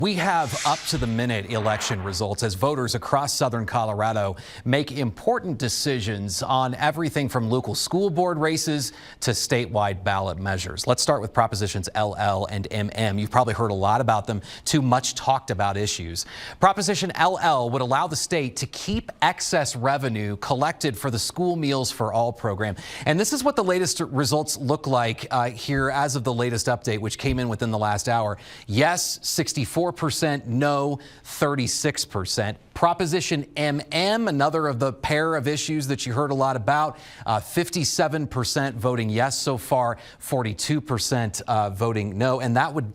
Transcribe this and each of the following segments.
We have up-to-the-minute election results as voters across southern Colorado make important decisions on everything from local school board races to statewide ballot measures. Let's start with Propositions LL and MM. You've probably heard a lot about them, two much talked about issues. Proposition LL would allow the state to keep excess revenue collected for the School Meals for All program. And this is what the latest results look like here as of the latest update, which came in within the last hour. Yes, 64%, no, 36%. Proposition MM, another of the pair of issues that you heard a lot about, 57% voting yes so far, 42% voting no. And that would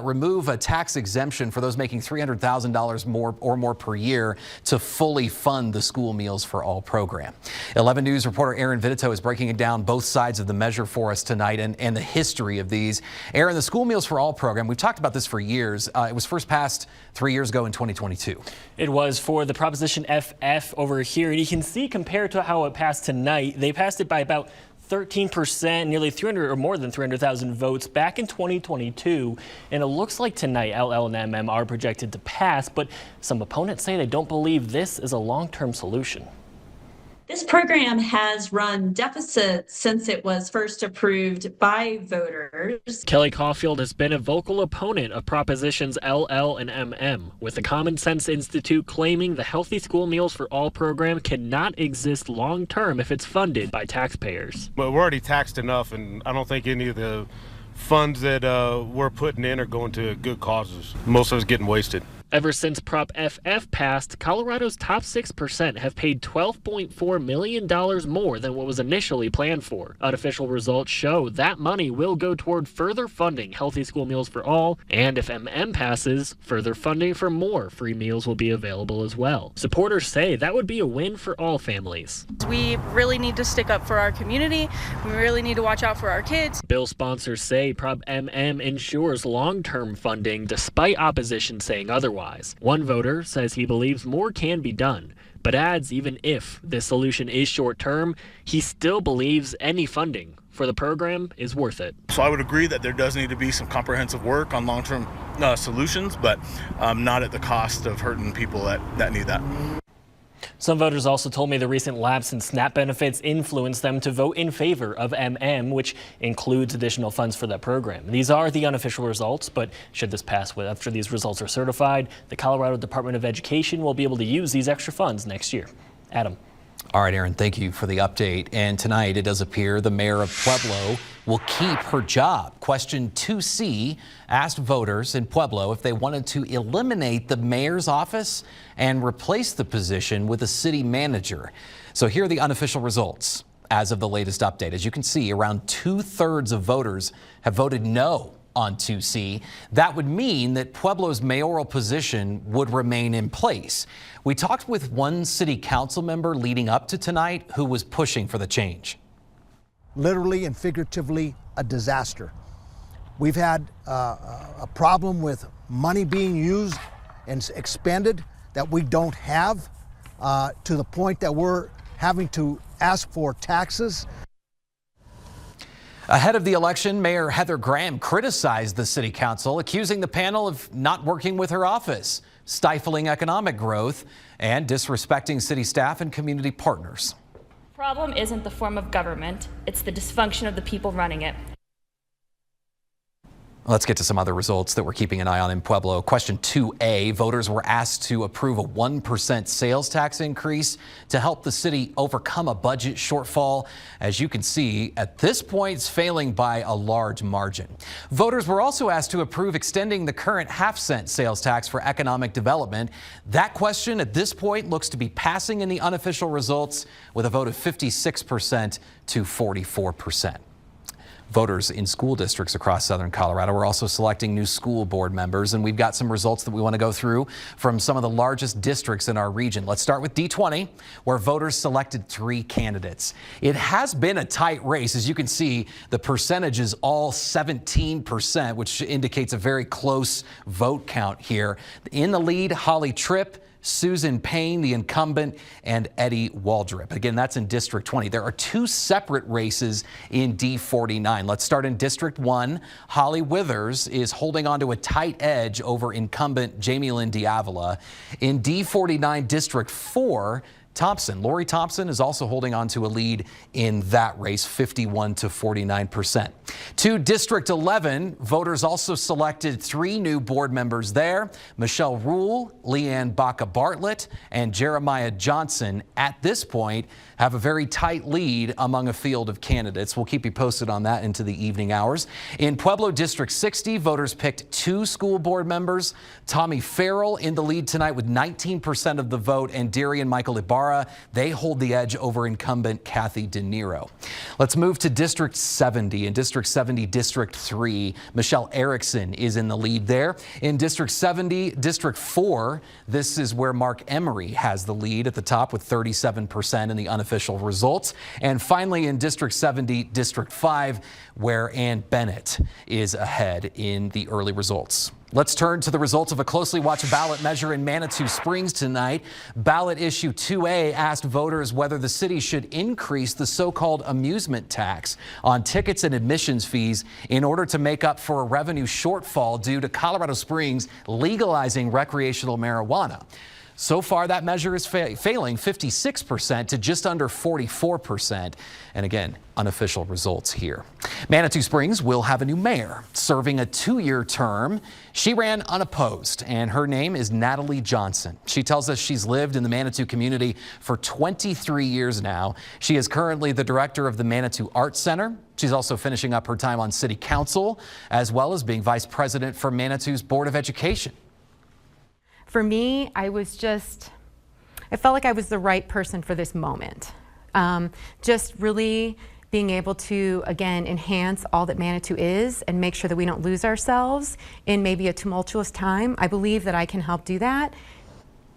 remove a tax exemption for those making $300,000 more per year to fully fund the School Meals for All program. 11 News reporter Aaron Vitito is breaking down both sides of the measure for us tonight and the history of these. Aaron, the School Meals for All program, we've talked about this for years. It was first passed 3 years ago in 2022. It was for the Proposition FF over here, and you can see compared to how it passed tonight, they passed it by about 13%, nearly 300 or more than 300,000 votes back in 2022. And it looks like tonight LL and MM are projected to pass, but some opponents say they don't believe this is a long-term solution. This program has run deficits since it was first approved by voters. Kelly Caulfield has been a vocal opponent of Propositions LL and MM, with the Common Sense Institute claiming the Healthy School Meals for All program cannot exist long-term if it's funded by taxpayers. Well, we're already taxed enough, and I don't think any of the funds that we're putting in are going to good causes. Most of it's getting wasted. Ever since Prop FF passed, Colorado's top 6% have paid $12.4 million more than what was initially planned for. Unofficial results show that money will go toward further funding Healthy School Meals for All, and if MM passes, further funding for more free meals will be available as well. Supporters say that would be a win for all families. We really need to stick up for our community. We really need to watch out for our kids. Bill sponsors say Prop MM ensures long-term funding despite opposition saying otherwise. One voter says he believes more can be done, but adds even if this solution is short-term, he still believes any funding for the program is worth it. So I would agree that there does need to be some comprehensive work on long-term solutions, but not at the cost of hurting people that need that. Some voters also told me the recent lapse in SNAP benefits influenced them to vote in favor of MM, which includes additional funds for that program. These are the unofficial results, but should this pass after these results are certified, the Colorado Department of Education will be able to use these extra funds next year. Adam. All right, Aaron, thank you for the update. And tonight, it does appear the mayor of Pueblo will keep her job. Question 2C asked voters in Pueblo if they wanted to eliminate the mayor's office and replace the position with a city manager. So here are the unofficial results as of the latest update. As you can see, around 2/3 of voters have voted no on 2C. That would mean that Pueblo's mayoral position would remain in place. We talked with one city council member leading up to tonight who was pushing for the change. Literally and figuratively a disaster. We've had a problem with money being used and expended that we don't have, to the point that we're having to ask for taxes. Ahead of the election, Mayor Heather Graham criticized the city council, accusing the panel of not working with her office, stifling economic growth, and disrespecting city staff and community partners. The problem isn't the form of government, it's the dysfunction of the people running it. Let's get to some other results that we're keeping an eye on in Pueblo. Question 2A, voters were asked to approve a 1% sales tax increase to help the city overcome a budget shortfall. As you can see, at this point, it's failing by a large margin. Voters were also asked to approve extending the current half-cent sales tax for economic development. That question at this point looks to be passing in the unofficial results with a vote of 56% to 44%. Voters in school districts across southern Colorado are also selecting new school board members, and we've got some results that we want to go through from some of the largest districts in our region. Let's start with D20, where voters selected 3 candidates. It has been a tight race. As you can see, the percentage is all 17%, which indicates a very close vote count here. In the lead, Holly Tripp, Susan Payne, the incumbent, and Eddie Waldrop. Again, that's in District 20. There are two separate races in D49. Let's start in District 1. Holly Withers is holding on to a tight edge over incumbent Jamie Lynn D'Avila. In D49 District 4, Lori Thompson is also holding on to a lead in that race, 51 to 49%. To District 11, voters also selected 3 new board members there. Michelle Rule, Leanne Baca-Bartlett, and Jeremiah Johnson at this point have a very tight lead among a field of candidates. We'll keep you posted on that into the evening hours. In Pueblo District 60, voters picked 2 school board members. Tommy Farrell in the lead tonight with 19% of the vote, and Darian Michael Ibarra, they hold the edge over incumbent Kathy De Niro. Let's move to District 70. In District 70, District 3, Michelle Erickson is in the lead there. In District 70, District 4, this is where Mark Emery has the lead at the top with 37% in the unofficial results. And finally, in District 70, District 5, where Ann Bennett is ahead in the early results. Let's turn to the results of a closely watched ballot measure in Manitou Springs tonight. Ballot issue 2A asked voters whether the city should increase the so-called amusement tax on tickets and admissions fees in order to make up for a revenue shortfall due to Colorado Springs legalizing recreational marijuana. So far, that measure is failing 56% to just under 44%. And again, unofficial results here. Manitou Springs will have a new mayor serving a 2-year term. She ran unopposed, and her name is Natalie Johnson. She tells us she's lived in the Manitou community for 23 years now. She is currently the director of the Manitou Arts Center. She's also finishing up her time on city council, as well as being vice president for Manitou's Board of Education. For me, I felt like I was the right person for this moment. Just really being able to, again, enhance all that Manitou is and make sure that we don't lose ourselves in maybe a tumultuous time. I believe that I can help do that.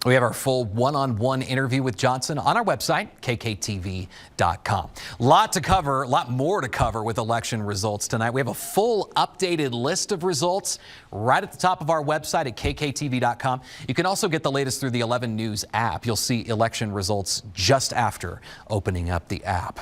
We have our full one-on-one interview with Johnson on our website, kktv.com. A lot more to cover with election results tonight. We have a full updated list of results right at the top of our website at kktv.com. You can also get the latest through the 11 News app. You'll see election results just after opening up the app.